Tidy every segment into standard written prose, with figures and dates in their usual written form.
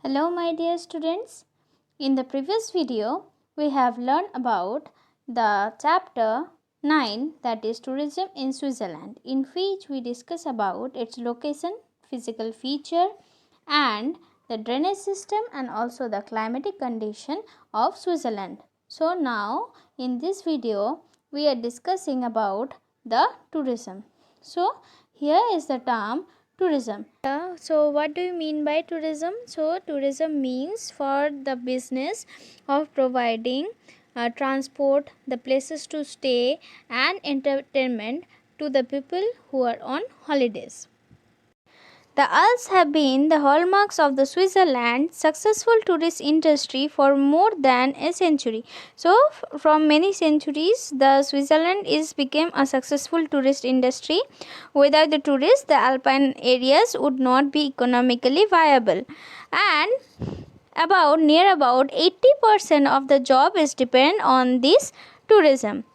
Hello my dear students. In the previous video, we have learned about the chapter 9, that is tourism in Switzerland, in which we discuss about its location, physical feature and the drainage system and also the climatic condition of Switzerland. So now in this video, we are discussing about the tourism. So here is the term tourism. So what do you mean by tourism? So tourism means for the business of providing transport, the places to stay and entertainment to the people who are on holidays. The Alps have been the hallmarks of the Switzerland's successful tourist industry for more than a century. So, from many centuries, the Switzerland is became a successful tourist industry. Without the tourists, the alpine areas would not be economically viable, and about 80% of the job is depend on this tourism.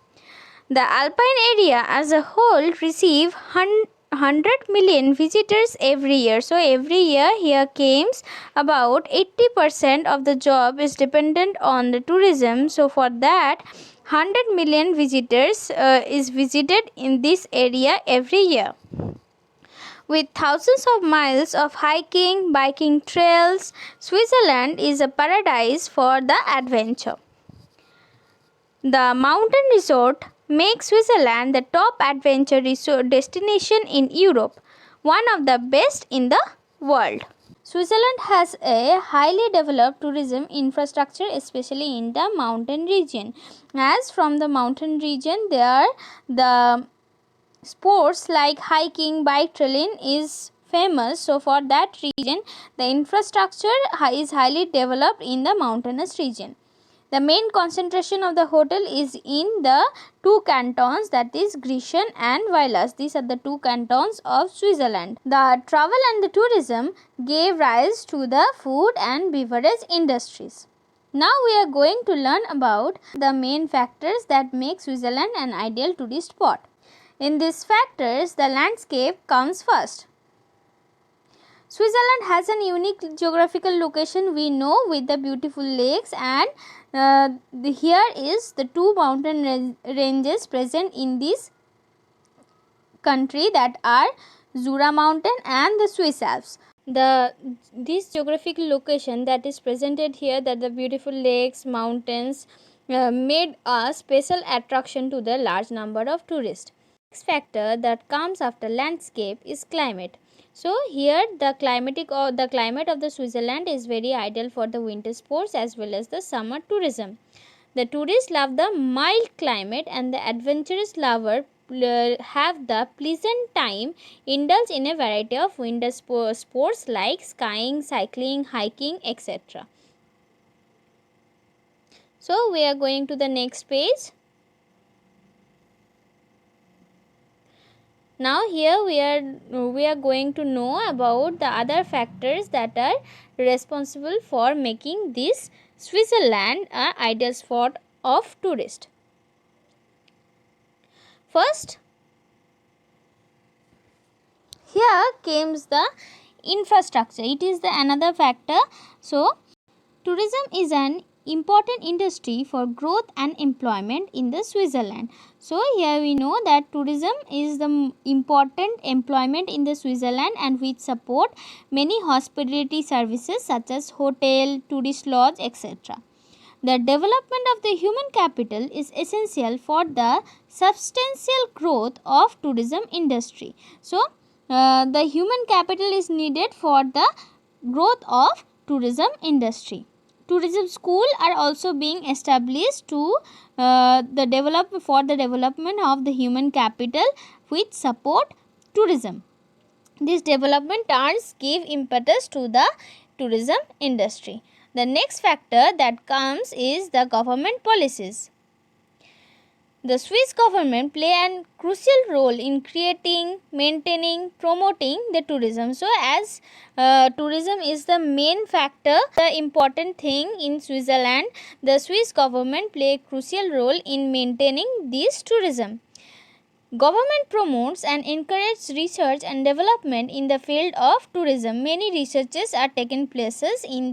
The alpine area as a whole receive 100 million visitors every year. So every year here comes about 80% of the job is dependent on the tourism. So for that 100 million visitors is visited in this area every year. With thousands of miles of hiking, biking trails, Switzerland is a paradise for the adventure. The mountain resort makes Switzerland the top adventure resort destination in Europe, one of the best in the world. Switzerland has a highly developed tourism infrastructure, especially in the mountain region. As from the mountain region, there the sports like hiking, bike trailing is famous. So for that region, the infrastructure is highly developed in the mountainous region. The main concentration of the hotel is in the two cantons, that is Gießen and Villach. These are the two cantons of Switzerland. The travel and the tourism gave rise to the food and beverage industries. Now we are going to learn about the main factors that make Switzerland an ideal tourist spot. In these factors, the landscape comes first. Switzerland has an unique geographical location, we know, with the beautiful lakes, and here is the two mountain ranges present in this country, that are Jura mountain and the Swiss Alps. This geographical location that is presented here, that the beautiful lakes, mountains made a special attraction to the large number of tourists. Next factor that comes after landscape is climate. So here the climate of the Switzerland is very ideal for the winter sports as well as the summer tourism. The tourists love the mild climate and the adventurous lover have the pleasant time, indulge in a variety of winter sports like skiing, cycling, hiking, etc. So we are going to the next page. Now here we are going to know about the other factors that are responsible for making this Switzerland an ideal spot of tourist. First, here comes the infrastructure. It is the another factor. So tourism is an important industry for growth and employment in the Switzerland. So here we know that tourism is the important employment in the Switzerland, and which support many hospitality services such as hotel, tourist lodge, etc. The development of the human capital is essential for the substantial growth of tourism industry. So the human capital is needed for the growth of tourism industry. Tourism schools are also being established to the development of the human capital which support tourism. This development turns give impetus to the tourism industry. The next factor that comes is the government policies. The Swiss government play a crucial role in creating, maintaining, promoting the tourism. So as tourism is the main factor, the important thing in Switzerland, the Swiss government play a crucial role in maintaining this tourism. Government promotes and encourages research and development in the field of tourism. Many researches are taken places in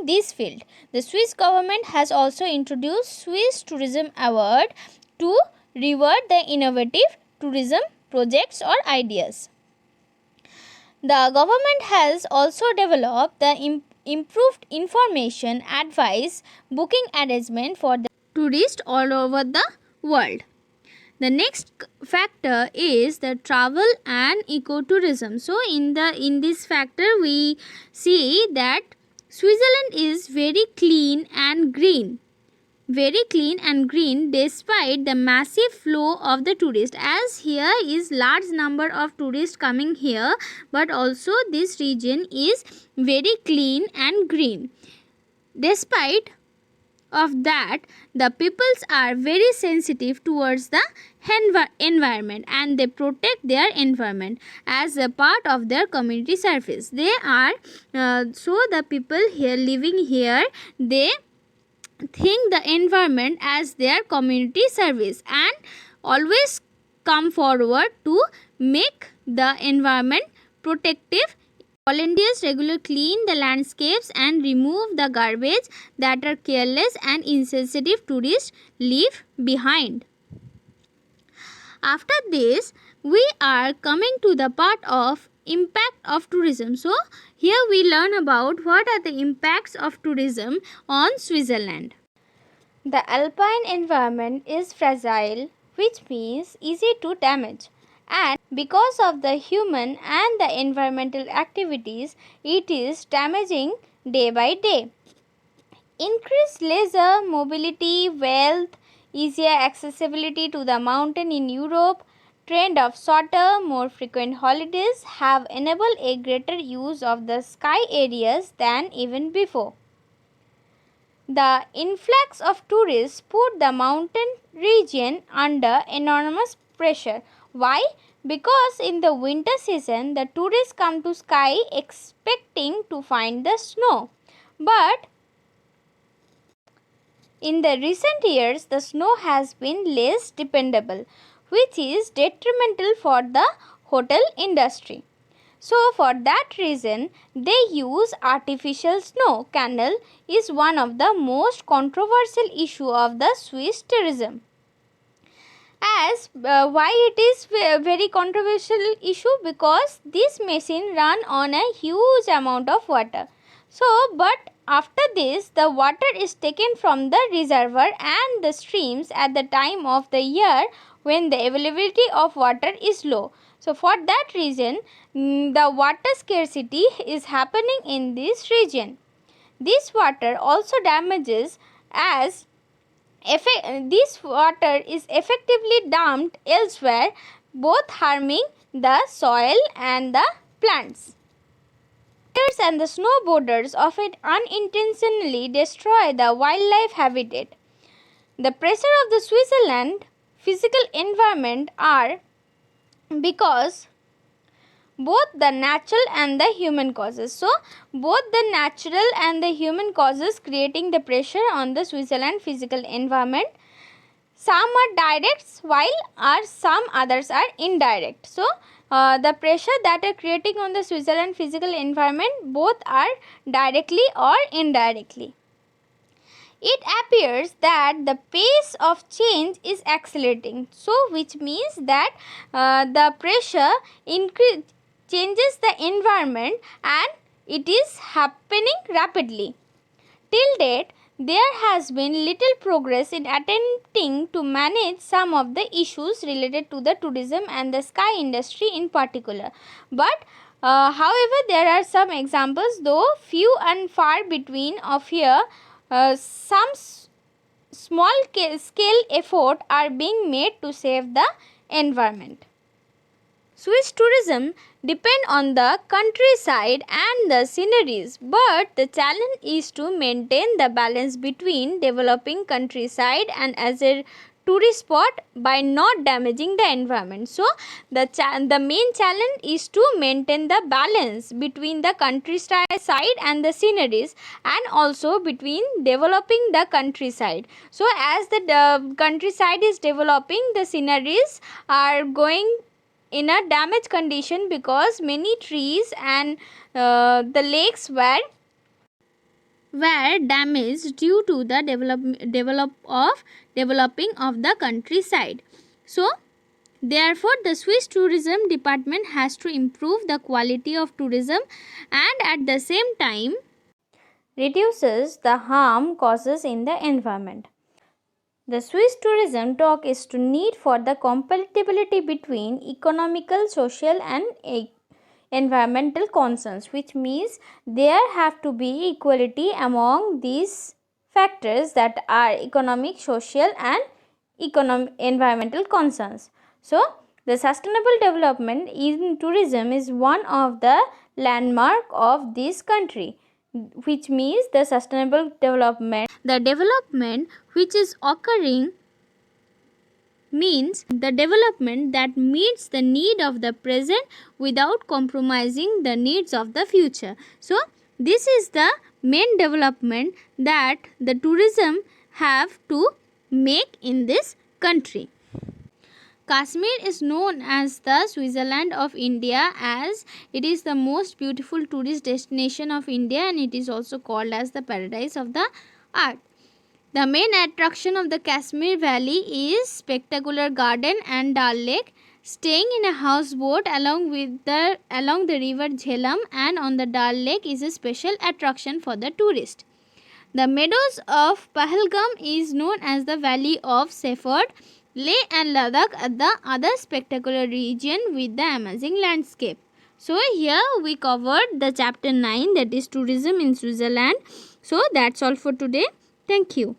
this field. The Swiss government has also introduced Swiss Tourism Award to reward the innovative tourism projects or ideas. The government has also developed the improved information, advice, booking arrangement for the tourists all over the world. The next factor is the travel and ecotourism. So in this factor we see that Switzerland is very clean and green. Very clean and green despite the massive flow of the tourists, as here is large number of tourists coming here, but also this region is very clean and green. Despite of that, the peoples are very sensitive towards the environment and they protect their environment as a part of their community service. They are so the people here living here, they think the environment as their community service and always come forward to make the environment protective. Volunteers regularly clean the landscapes and remove the garbage that are careless and insensitive tourists leave behind. After this, we are coming to the part of impact of tourism. So, here we learn about what are the impacts of tourism on Switzerland. The alpine environment is fragile, which means easy to damage. And because of the human and the environmental activities, it is damaging day by day. Increased leisure, mobility, wealth, easier accessibility to the mountain in Europe, trend of shorter, more frequent holidays have enabled a greater use of the sky areas than even before. The influx of tourists put the mountain region under enormous pressure. Why? Because in the winter season, the tourists come to Skye expecting to find the snow. But in the recent years, the snow has been less dependable, which is detrimental for the hotel industry. So, for that reason, they use artificial snow. Canal is one of the most controversial issue of the Swiss tourism. As why it is very controversial issue? Because this machine run on a huge amount of water. So, but after this, the water is taken from the reservoir and the streams at the time of the year when the availability of water is low. So, for that reason, the water scarcity is happening in this region. This water also damages as this water is effectively dumped elsewhere, both harming the soil and the plants. Skiers and the snowboarders often unintentionally destroy the wildlife habitat. The pressure of the Switzerland physical environment are because both the natural and the human causes. So, both the natural and the human causes creating the pressure on the Switzerland physical environment. Some are direct while some others are indirect. So, the pressure that are creating on the Switzerland physical environment both are directly or indirectly. It appears that the pace of change is accelerating. So, which means that the pressure changes the environment and it is happening rapidly. Till date, there has been little progress in attempting to manage some of the issues related to the tourism and the sky industry in particular. But however, there are some examples, though few and far between of here. Some small scale effort are being made to save the environment. Swiss tourism depend on the countryside and the sceneries, but the challenge is to maintain the balance between developing countryside and as a tourist spot by not damaging the environment. So the main challenge is to maintain the balance between the countryside and the sceneries, and also between developing the countryside. So as the countryside is developing, the sceneries are going in a damaged condition because many trees and the lakes were damaged due to the developing of the countryside. So therefore the Swiss tourism department has to improve the quality of tourism and at the same time reduces the harm causes in the environment. The Swiss tourism talk is to need for the compatibility between economical, social and environmental concerns, which means there have to be equality among these factors that are economic, social and environmental concerns. So the sustainable development in tourism is one of the landmark of this country, which means the sustainable development, the development which is occurring means the development that meets the need of the present without compromising the needs of the future. So this is the main development that the tourism have to make in this country. Kashmir is known as the Switzerland of India, as it is the most beautiful tourist destination of India, and it is also called as the paradise of the earth. The main attraction of the Kashmir Valley is spectacular garden and Dal Lake. Staying in a houseboat along the river Jhelum and on the Dal Lake is a special attraction for the tourist. The meadows of Pahalgam is known as the Valley of Shepherd. Leh and Ladakh are the other spectacular region with the amazing landscape. So here we covered the chapter 9, that is tourism in Switzerland. So that's all for today. Thank you.